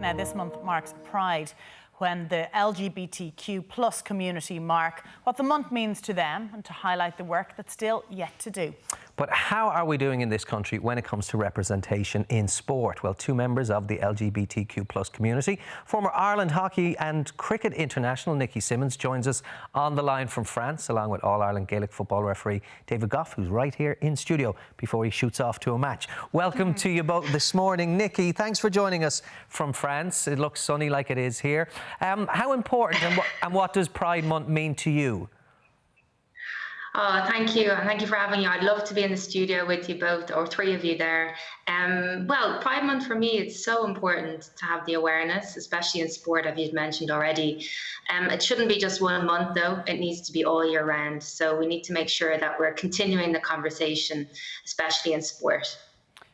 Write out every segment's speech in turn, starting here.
Now, this month marks Pride, when the LGBTQ plus community mark what the month means to them and to highlight the work that's still yet to do. But how are we doing in this country when it comes to representation in sport? Well, two members of the LGBTQ plus community, former Ireland hockey and cricket international Nikki Simmons, joins us on the line from France, along with All-Ireland Gaelic football referee David Goff, who's right here in studio before he shoots off to a match. Welcome to you both this morning. Nikki, thanks for joining us from France. It looks sunny like it is here. How important and what does Pride Month mean to you? Oh, thank you. And thank you for having me. I'd love to be in the studio with you both, or three of you there. Well, Pride Month for me, it's so important to have the awareness, especially in sport, as you've mentioned already. It shouldn't be just 1 month, though. It needs to be all year round. So we need to make sure that we're continuing the conversation, especially in sport.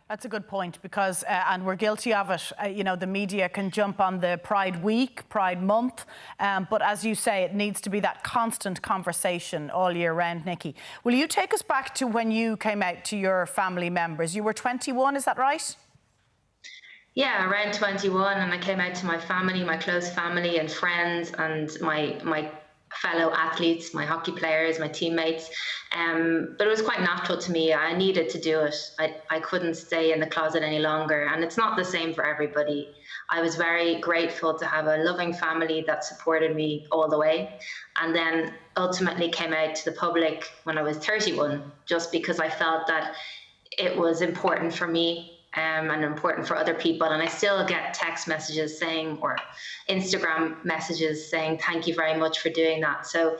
That's a good point, because, and we're guilty of it, you know, the media can jump on the Pride Week, Pride Month, but as you say, it needs to be that constant conversation all year round. Nikki, will you take us back to when you came out to your family members? You were 21, is that right? Yeah, around 21, and I came out to my family, my close family and friends, and my fellow athletes, my hockey players, my teammates. But it was quite natural to me. I needed to do it. I couldn't stay in the closet any longer. And it's not the same for everybody. I was very grateful to have a loving family that supported me all the way. And then ultimately came out to the public when I was 31, just because I felt that it was important for me and important for other people. And I still get text messages saying, or Instagram messages saying, thank you very much for doing that. So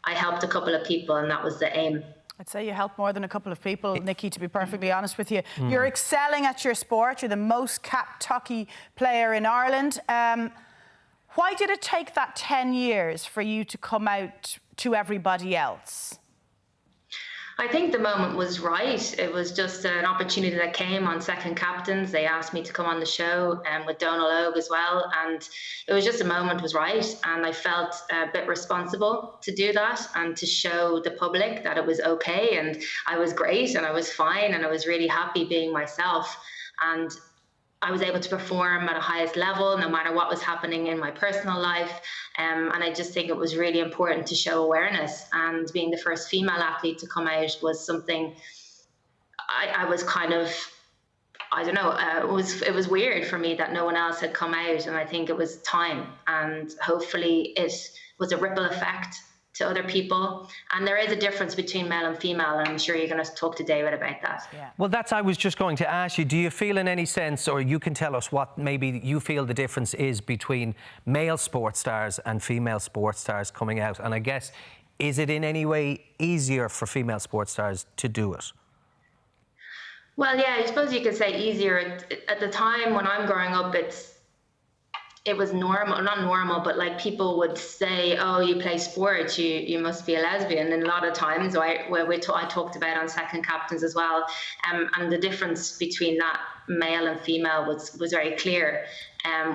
I helped a couple of people, and that was the aim. I'd say you helped more than a couple of people, Nikki, to be perfectly honest with you. You're excelling at your sport. You're the most capped hockey player in Ireland. Why did it take that 10 years for you to come out to everybody else? I think the moment was right. It was just an opportunity that came on Second Captains. They asked me to come on the show with Donal Óg as well. And it was just a moment was right. And I felt a bit responsible to do that and to show the public that it was okay. And I was great and I was fine and I was really happy being myself. And I was able to perform at a highest level, no matter what was happening in my personal life. And I just think it was really important to show awareness. And being the first female athlete to come out was something I was kind of, I don't know, it was weird for me that no one else had come out. And I think it was time. And hopefully it was a ripple effect to other people. And there is a difference between male and female, and I'm sure you're going to talk to David about that. Yeah. Well, I was just going to ask you, do you feel in any sense, or you can tell us what maybe you feel the difference is between male sports stars and female sports stars coming out? And I guess, is it in any way easier for female sports stars to do it? Well, yeah, I suppose you could say easier. At the time when I'm growing up, it was normal, not normal, but like people would say, oh, you play sports, you must be a lesbian. And a lot of times I talked about on Second Captains as well. And the difference between that male and female was very clear.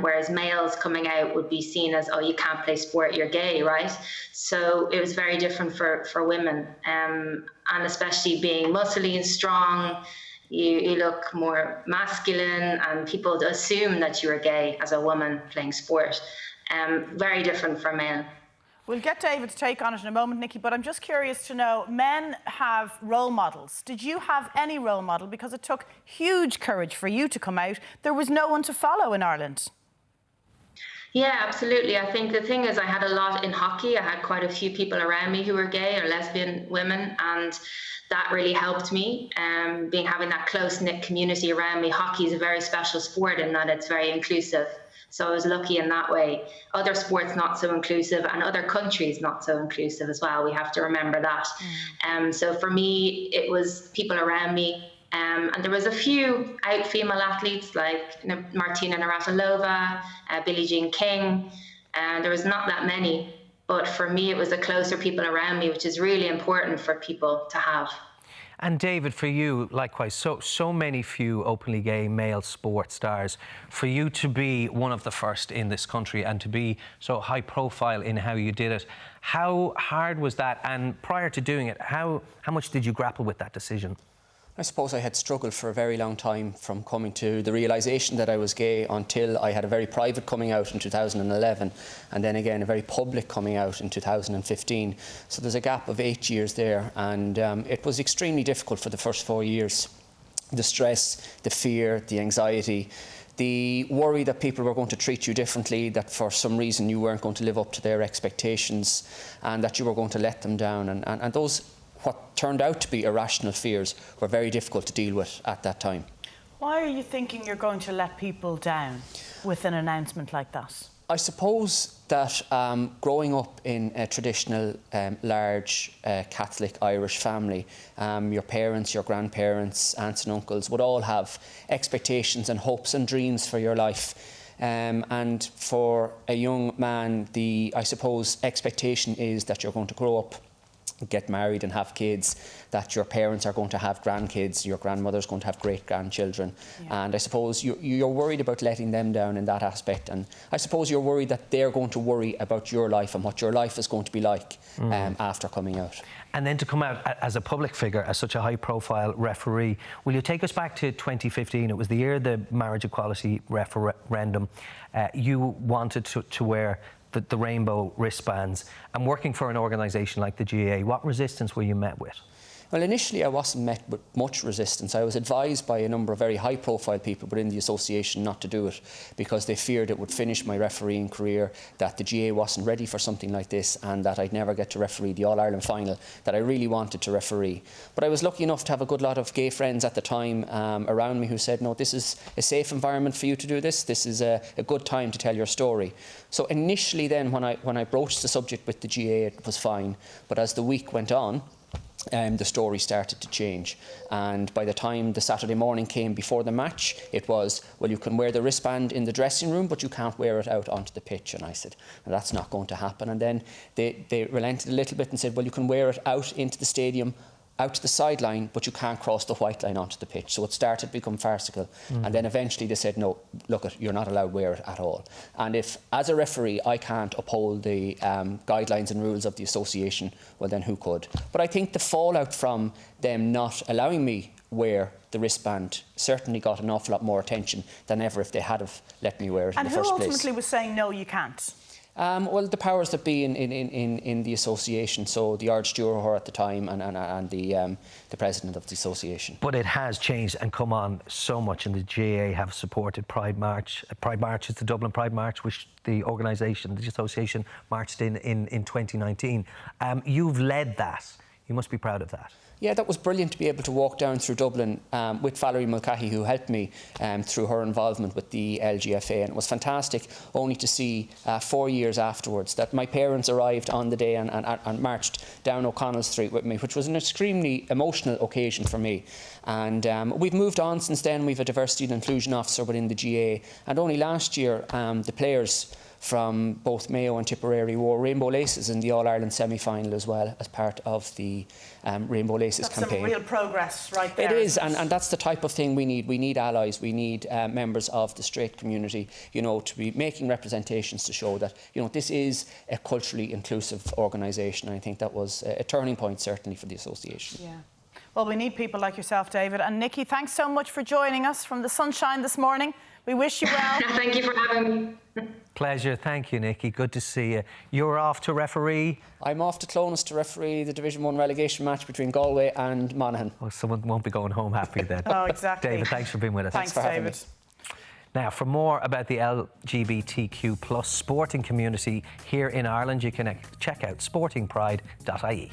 Whereas males coming out would be seen as, oh, you can't play sport, you're gay, right? So it was very different for women. And especially being muscly and strong, you look more masculine, and people assume that you're gay as a woman playing sport. Very different for men. We'll get David's take on it in a moment, Nikki, but I'm just curious to know, men have role models. Did you have any role model? Because it took huge courage for you to come out. There was no one to follow in Ireland. Yeah, absolutely. I think the thing is, I had a lot in hockey. I had quite a few people around me who were gay or lesbian women, and that really helped me. Having that close-knit community around me. Hockey is a very special sport in that it's very inclusive. So I was lucky in that way. Other sports not so inclusive, and other countries not so inclusive as well. We have to remember that. So for me, it was people around me. And there was a few out female athletes like Martina Navratilova, Billie Jean King, and there was not that many. But for me, it was the closer people around me, which is really important for people to have. And David, for you, likewise, so many few openly gay male sports stars. For you to be one of the first in this country and to be so high profile in how you did it, how hard was that? And prior to doing it, how much did you grapple with that decision? I suppose I had struggled for a very long time from coming to the realisation that I was gay until I had a very private coming out in 2011 and then again a very public coming out in 2015. So there's a gap of 8 years there, and it was extremely difficult for the first 4 years. The stress, the fear, the anxiety, the worry that people were going to treat you differently, that for some reason you weren't going to live up to their expectations and that you were going to let them down. And those, what turned out to be irrational fears, were very difficult to deal with at that time. Why are you thinking you're going to let people down with an announcement like that? I suppose that growing up in a traditional, large Catholic Irish family, your parents, your grandparents, aunts and uncles would all have expectations and hopes and dreams for your life. And for a young man, I suppose, expectation is that you're going to grow up, get married and have kids, that your parents are going to have grandkids, your grandmother's going to have great-grandchildren. Yeah. And I suppose you're worried about letting them down in that aspect. And I suppose you're worried that they're going to worry about your life and what your life is going to be like after coming out. And then to come out as a public figure, as such a high-profile referee, will you take us back to 2015? It was the year of the marriage equality referendum. You wanted to wear the rainbow wristbands, and working for an organisation like the GAA, what resistance were you met with? Well, initially I wasn't met with much resistance. I was advised by a number of very high-profile people within the association not to do it because they feared it would finish my refereeing career, that the GAA wasn't ready for something like this and that I'd never get to referee the All-Ireland final that I really wanted to referee. But I was lucky enough to have a good lot of gay friends at the time around me who said, no, this is a safe environment for you to do this. This is a good time to tell your story. So initially then, when I broached the subject with the GAA, it was fine. But as the week went on, the story started to change, and by the time the Saturday morning came before the match, it was, well, you can wear the wristband in the dressing room but you can't wear it out onto the pitch. And I said, well, that's not going to happen. And then they relented a little bit and said, well, you can wear it out into the stadium, out to the sideline, but you can't cross the white line onto the pitch. So it started to become farcical. And then eventually they said, no, look, you're not allowed to wear it at all. And if, as a referee, I can't uphold the guidelines and rules of the association, well, then who could? But I think the fallout from them not allowing me wear the wristband certainly got an awful lot more attention than ever if they had have let me wear it in the first place. And who ultimately was saying, no, you can't? Well, the powers that be in the association, so the Ard Stewart at the time and the president of the association. But it has changed and come on so much, and the GAA have supported Pride March. Pride March is the Dublin Pride March, which the organisation, the association, marched in 2019. You've led that. You must be proud of that. Yeah, that was brilliant to be able to walk down through Dublin with Valerie Mulcahy, who helped me through her involvement with the LGFA. And it was fantastic only to see 4 years afterwards that my parents arrived on the day and marched down O'Connell Street with me, which was an extremely emotional occasion for me. And we've moved on since then. We've a diversity and inclusion officer within the GAA. And only last year, the players from both Mayo and Tipperary wore rainbow laces in the All-Ireland semi-final as well, as part of the Rainbow Laces campaign. That's some real progress right there. It is, and that's the type of thing we need. We need allies, we need members of the straight community, you know, to be making representations to show that, you know, this is a culturally inclusive organisation. I think that was a turning point, certainly, for the association. Yeah. Well, we need people like yourself, David. And Nikki, thanks so much for joining us from the sunshine this morning. We wish you well. Thank you for having me. Pleasure. Thank you, Nikki. Good to see you. You're off to referee? I'm off to Clones to referee the Division 1 relegation match between Galway and Monaghan. Oh, someone won't be going home happy then. Oh, exactly. David, thanks for being with us. Thanks for having David. me. Now, for more about the LGBTQ plus sporting community here in Ireland, you can check out sportingpride.ie.